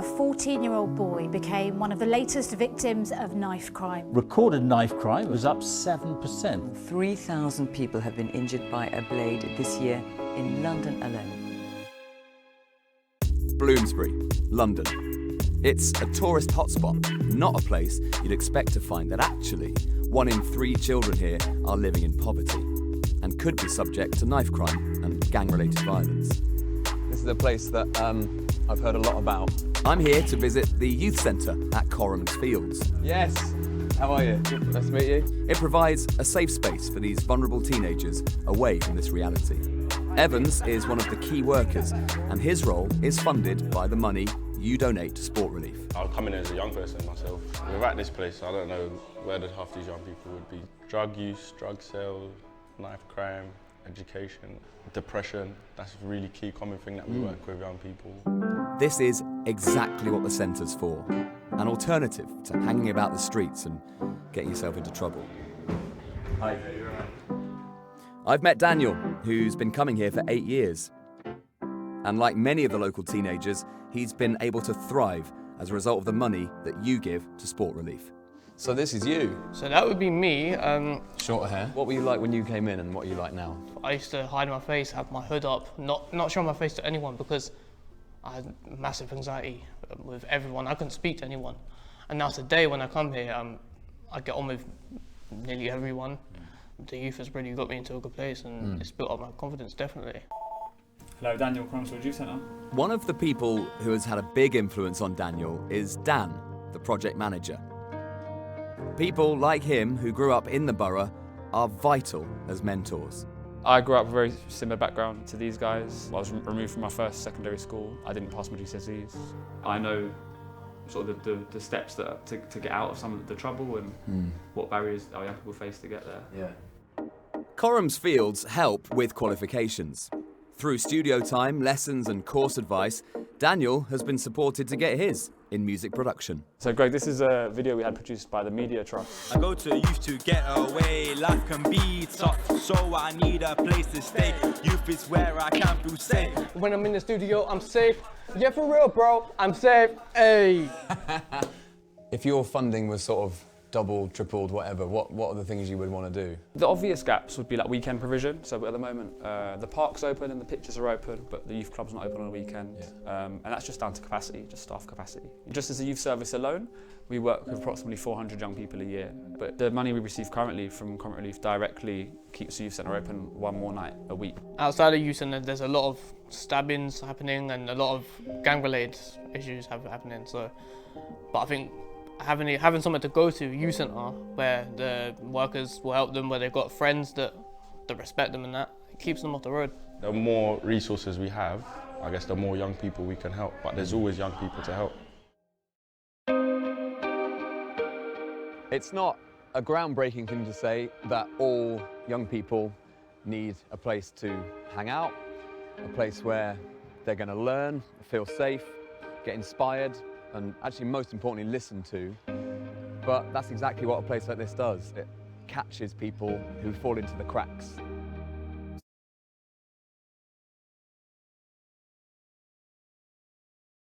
a 14-year-old boy became one of the latest victims of knife crime. Recorded knife crime was up 7%. 3,000 people have been injured by a blade this year in London alone. Bloomsbury, London. It's a tourist hotspot, not a place you'd expect to find that actually 1 in 3 children here are living in poverty and could be subject to knife crime and gang-related violence. This is a place that I've heard a lot about. I'm here to visit the youth centre at Coram's Fields. Yes, how are you? Nice to meet you. It provides a safe space for these vulnerable teenagers away from this reality. Evans is one of the key workers, and his role is funded by the money you donate to Sport Relief. I'll come in as a young person myself. We're at this place, I don't know where half these young people would be. Drug use, drug sales, knife crime, education, depression. That's a really key common thing that we work with young people. This is exactly what the centre's for. An alternative to hanging about the streets and getting yourself into trouble. Hi. I've met Daniel, who's been coming here for 8 years. And like many of the local teenagers, he's been able to thrive as a result of the money that you give to Sport Relief. So this is you. So that would be me. Shorter hair. What were you like when you came in and what are you like now? I used to hide my face, have my hood up, not show my face to anyone because I had massive anxiety with everyone. I couldn't speak to anyone. And now today when I come here, I get on with nearly everyone. The youth has really got me into a good place and it's built up my confidence, definitely. Hello, Daniel, Cromsfield Youth Centre. One of the people who has had a big influence on Daniel is Dan, the project manager. People like him who grew up in the borough are vital as mentors. I grew up with a very similar background to these guys. I was removed from my first secondary school. I didn't pass my GCSEs. I know sort of the steps that to get out of some of the trouble and what barriers our young people face to get there. Yeah. Coram's Fields help with qualifications. Through studio time, lessons and course advice, Daniel has been supported to get his in music production. So Greg, this is a video we had produced by the Media Trust. I go to youth to get away, life can be tough, so I need a place to stay. Youth is where I can feel safe. When I'm in the studio, I'm safe. Yeah, for real, bro, I'm safe. Hey. If your funding was sort of doubled, tripled, whatever, what are the things you would want to do? The obvious gaps would be like weekend provision. So at the moment, the park's open and the pitches are open, but the youth club's not open on a weekend. Yeah. And that's just down to capacity, just staff capacity. Just as a youth service alone, we work with approximately 400 young people a year. But the money we receive currently from Comic Relief directly keeps the youth centre open 1 more night a week. Outside of youth centre, there's a lot of stabbings happening and a lot of gang-related issues happening. So, but I think having somewhere to go to, youth centre, where the workers will help them, where they've got friends that respect them and that, it keeps them off the road. The more resources we have, I guess the more young people we can help, but there's always young people to help. It's not a groundbreaking thing to say that all young people need a place to hang out, a place where they're going to learn, feel safe, get inspired, and actually most importantly listen to. But that's exactly what a place like this does. It catches people who fall into the cracks.